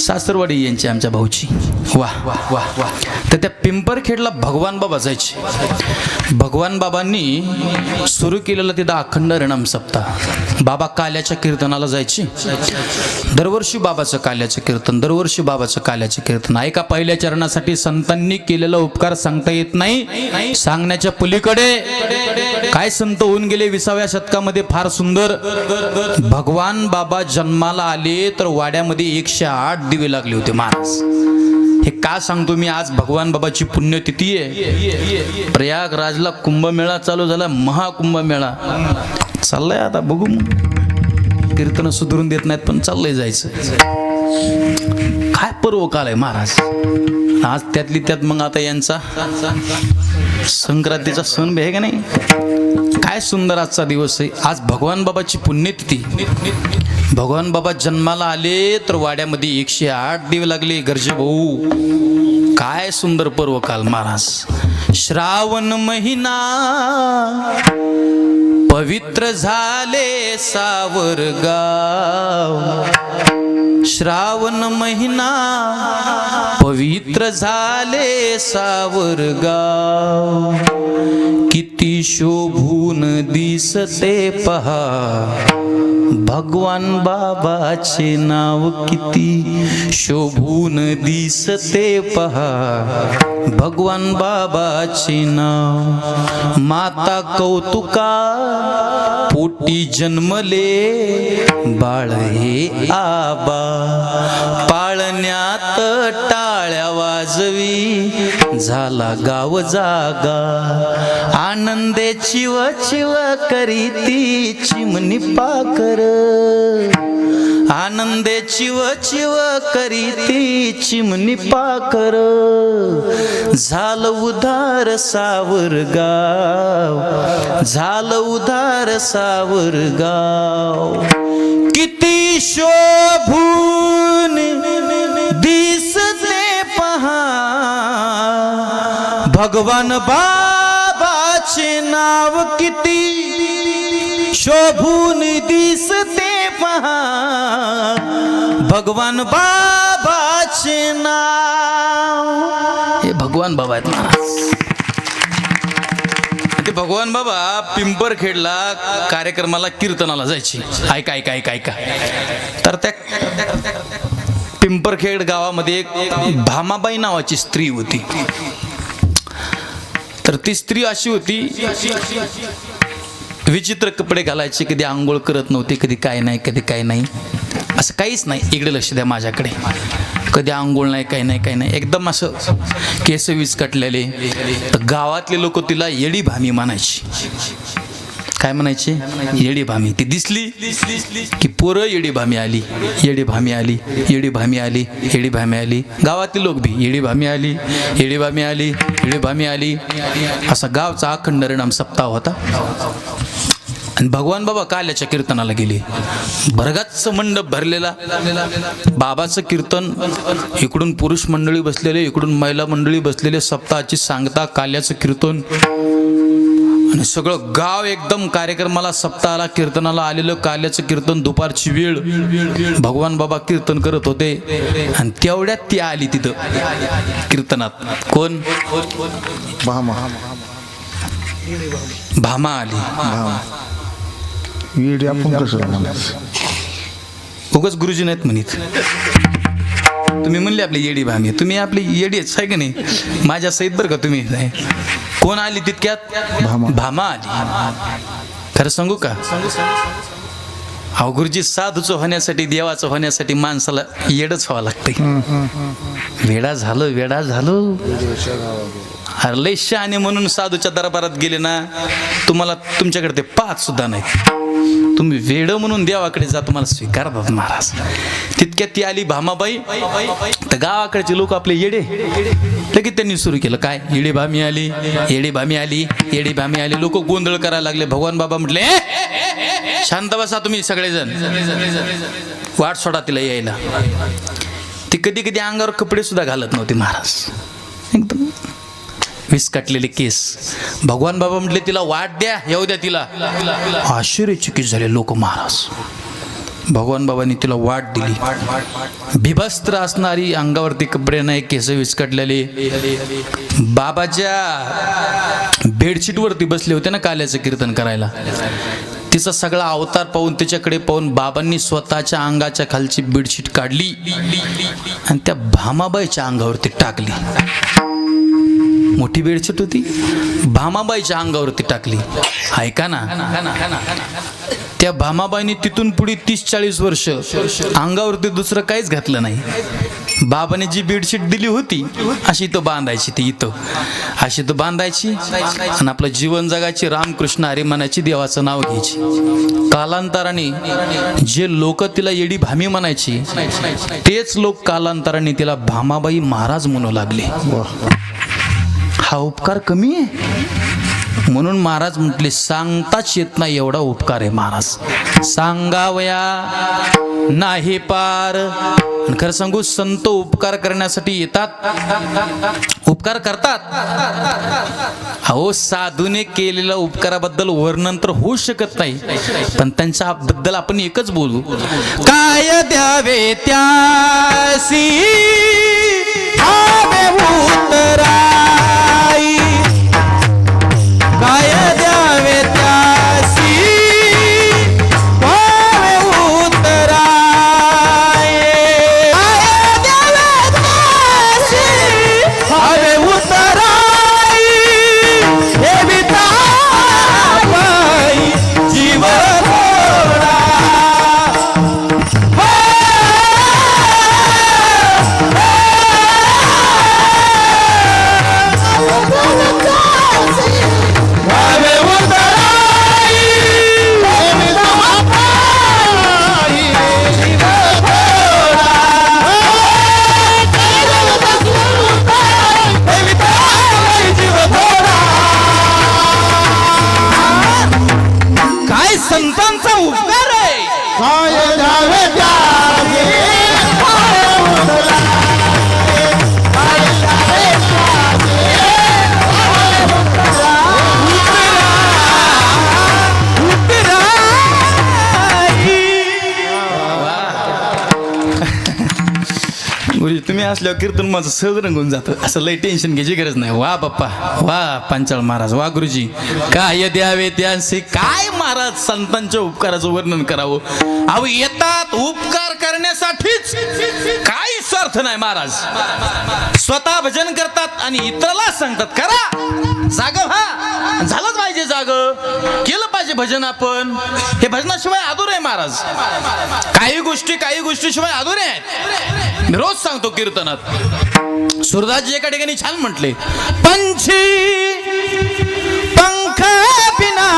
सासरवाडी यांची आमच्या भाऊची. वाह वाह वाह वाह. तर त्या पिंपरखेडला भगवान बाबा जायचे. भगवान बाबांनी सुरू केलेला तिथं अखंड हरिनाम सप्ताह. बाबा काल्याच्या कीर्तनाला जायचे. दरवर्षी बाबाचं काल्याचं कीर्तन, दरवर्षी बाबाचं काल्याचं कीर्तन. ऐका, पहिल्या चरणासाठी संतांनी केलेला उपकार सांगता येत नाही, सांगण्याच्या पलीकडे. काय संत होऊन गेले 20व्या शतकामध्ये, फार सुंदर. भगवान बाबा जन्माला आले तर वाड्यामध्ये 108 दिवे लागले होते महाराज. हे का सांगतो मी, आज भगवान बाबाची पुण्यतिथी आहे. प्रयागराजला कुंभमेळा चालू झाला, महाकुंभमेळा चाललाय. आता बघू, कीर्तन सुधरून देत नाहीत पण चाललंय जायचं. काय पर्व काल आहे महाराज. आज त्यातली त्यात मग आता यांचा संक्रांतीचा सण बी आहे का नाही. काय सुंदर आजचा दिवस आहे. आज भगवान बाबाची पुण्यतिथी. भगवान बाबा जन्माला आले तर वाड्यामध्ये 108 दिवे लागले. गरजे भाऊ, काय सुंदर पर्व काल महाराज. श्रावण महिना पवित्र झाले सावरगाव. श्रावण महिना पवित्र झाले सावरगाव. किती शोभून दिसते पहा भगवान बाबाचे नाव. किती शोभून दिसते पहा भगवान बाबाचे नाव. माता कौतुका पोटी जन्मले बाळ हे आबा. पाळण्यात टाळ्या वाजवी झाला गाव जागा. आनंदे चिव चिव करीती चिमणी पाकर. आनंदे चिव चिव करीती चिमणी पाकर. झालं उधार सावरगाव, झालं उधार सावरगाव. किती शोभून दिसते पहा भगवान बाबाचे नाव. किती शोभून दिसते पहा भगवान बाबाचे नाव. हे भगवान बाबा आहेत महाराज. ते भगवान बाबा पिंपरखेडला कार्यक्रमाला कीर्तनाला जायचे. ऐका ऐका ऐका ऐका. तर त्या पिंपरखेड गावामध्ये एक भामाबाई नावाची स्त्री होती. तर ती स्त्री अशी होती, विचित्र कपडे घालायचे, कधी आंघोळ करत नव्हती, कधी काय नाही, कधी काय नाही, असं काहीच नाही. इकडे लक्ष द्या माझ्याकडे. कधी आंघोळ नाही, काही नाही, काही नाही, एकदम असं केस विस्कटलेले. तर गावातले लोक तिला येडी भामी म्हणायची. काय म्हणायचे? येडी भामी. ती दिसली की पोरं येडी भामी आली, येडी भामी आली, येडी भामी आली, येडी भामी आली. गावातील लोक बी येडी भामी आली, येडी भामी आली, येडी भामी आली. असा गावचा अखंड हरिनाम सप्ताह होता. आणि भगवान बाबा काल्याच्या कीर्तनाला गेले. भरगच्च मंडप भरलेला. बाबाचं कीर्तन, इकडून पुरुष मंडळी बसलेले, इकडून महिला मंडळी बसलेले. सप्ताहाची सांगता, काल्याचं कीर्तन, आणि सगळं गाव एकदम कार्यक्रमाला, सप्ताहाला, कीर्तनाला आलेलं. काल्याचं कीर्तन, दुपारची वेळ, भगवान बाबा कीर्तन करत होते. आणि तेवढ्यात ती आली तिथं कीर्तनात. कोण? भामा आली. उगाच गुरुजी नाहीत म्हणित. तुम्ही म्हणले आपली येडी भामी, तुम्ही आपली येडीच आहे का नाही माझ्या सहित बरं का तुम्ही. कोण आली तितक्यात? भामा आली. खरं सांगू का, अहो गुरुजी, साधूचं होण्यासाठी, देवाचं होण्यासाठी माणसाला येडच व्हावं लागतंय. वेडा झालो, वेडा झालो. अरे लय शहाणे म्हणून साधूच्या दरबारात गेले ना, तुम्हाला तुमच्याकडे ते पाच सुद्धा नाही. तुम्ही वेड म्हणून देवाकडे जा, तुम्हाला स्वीकारतात महाराज. तितक्यात ती आली भामाबाई. तर गावाकडचे लोक आपले येडे, लगेच त्यांनी सुरू केलं. काय? येडी भामी आली, येडी भामी आली, येडी भामी आली. लोक गोंधळ करायला लागले. भगवान बाबा म्हटले, शांत बसा तुम्ही सगळेजण, वाट सोडा तिला यायला. ती कधी कधी अंगावर कपडे सुद्धा घालत नव्हती महाराज, एकदम विस्कटलेले केस. भगवान बाबा म्हटले, तिला वाट द्या, येऊ द्या तिला. आश्चर्यचकित झाले लोक महाराज. भगवान बाबांनी तिला वाट दिली. बिभस्त्र असणारी, अंगावरती कपडे नाही, केस विस्कटलेले, बाबाच्या बेडशीटवरती बसले होते ना काल्याचं कीर्तन करायला. तिचा सगळा अवतार पाहून, तिच्याकडे पाहून बाबांनी स्वतःच्या अंगाच्या खालची बेडशीट काढली आणि त्या भामाबाईच्या अंगावरती टाकली. मोठी बेडशीट होती, भामाबाईच्या अंगावरती टाकली. ऐका ना, त्या भामाबाईने तिथून पुढे 30-40 वर्ष अंगावरती दुसरं काहीच घातलं नाही. बाबाने जी बेडशीट दिली होती अशी तो बांधायची, ती इथं अशी तो बांधायची आणि आपलं जीवन जगायची, रामकृष्ण हरी म्हणायची, देवाचं नाव घ्यायची. कालांतराने जे लोक तिला येडी भामी म्हणायची तेच लोक कालांतराने तिला भामाबाई महाराज म्हणू लागले. हा उपकार कमी आहे म्हणून महाराज म्हटले, सांगताच येत नाही एवढा उपकार आहे महाराज, सांगावया नाही पार. खरं सांगू, संत उपकार करण्यासाठी येतात, उपकार करतात. अहो, साधूने केलेल्या उपकाराबद्दल वर्णन तर होऊ शकत नाही, पण त्यांच्याबद्दल आपण एकच बोलू, काय द्यावे त्यासी उतराई, काय द्यावे त्यासी उतराई, काय द्यावे त्यासी उतराई, हे विताबाई जीव थोडा. संतांचा उपकार आहे, काय द्यावे त्यासी गुरुजी, तुम्ही असल्यावर कीर्तन माझं सहज रंगून जातं, असं लई टेन्शन घ्यायची गरज नाही. वा बाप्पा, वा पंचाळ महाराज, वा गुरुजी, काय द्यावे त्यांचे, काय महाराज संतांच्या उपकाराचं वर्णन करावं. अहो, येतात उपकार करण्यासाठीच, काही स्वार्थ नाही महाराज. स्वतः भजन करतात आणि इतराला सांगतात करा, जाग व्हा, झालंच पाहिजे, जाग केलं पाहिजे भजन. आपण हे भजनाशिवाय अधुरे आहे महाराज. काही गोष्टी शिवाय अधुरे आहेत. मी रोज सांगतो कीर्तनात. सुरदासजी एका ठिकाणी छान म्हटले, पंछी पंख बिना,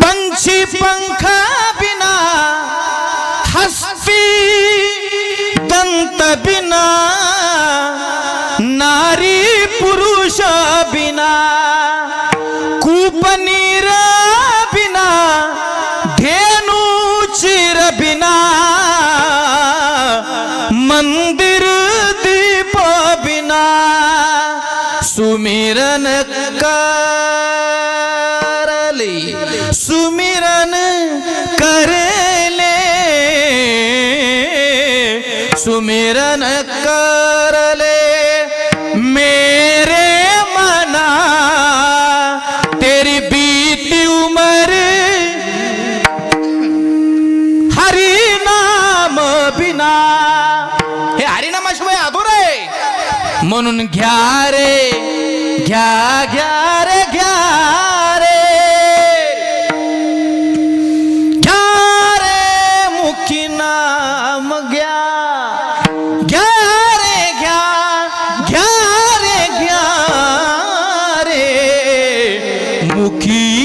पंछी पंख बिना, हस्ती दंत बिना, नारी पुरुष बिना, कूपनीर बिना, धेनु चिर बिना, मंदिर दीप बिना, सुमिरन करले, सुमिरन करले, सुमिरन करले मेरे मना, तेरी बीती उमर हरि नाम बिना. हे हरिनामाशिवाय अधुर आहे. म्हणून घ्या रे, घ्या घ्या रे, घ्या रे, घ्या रे मुखी नाम घ्या, घ्या रे, घ्या, घ्या रे, घ्या रे मुखी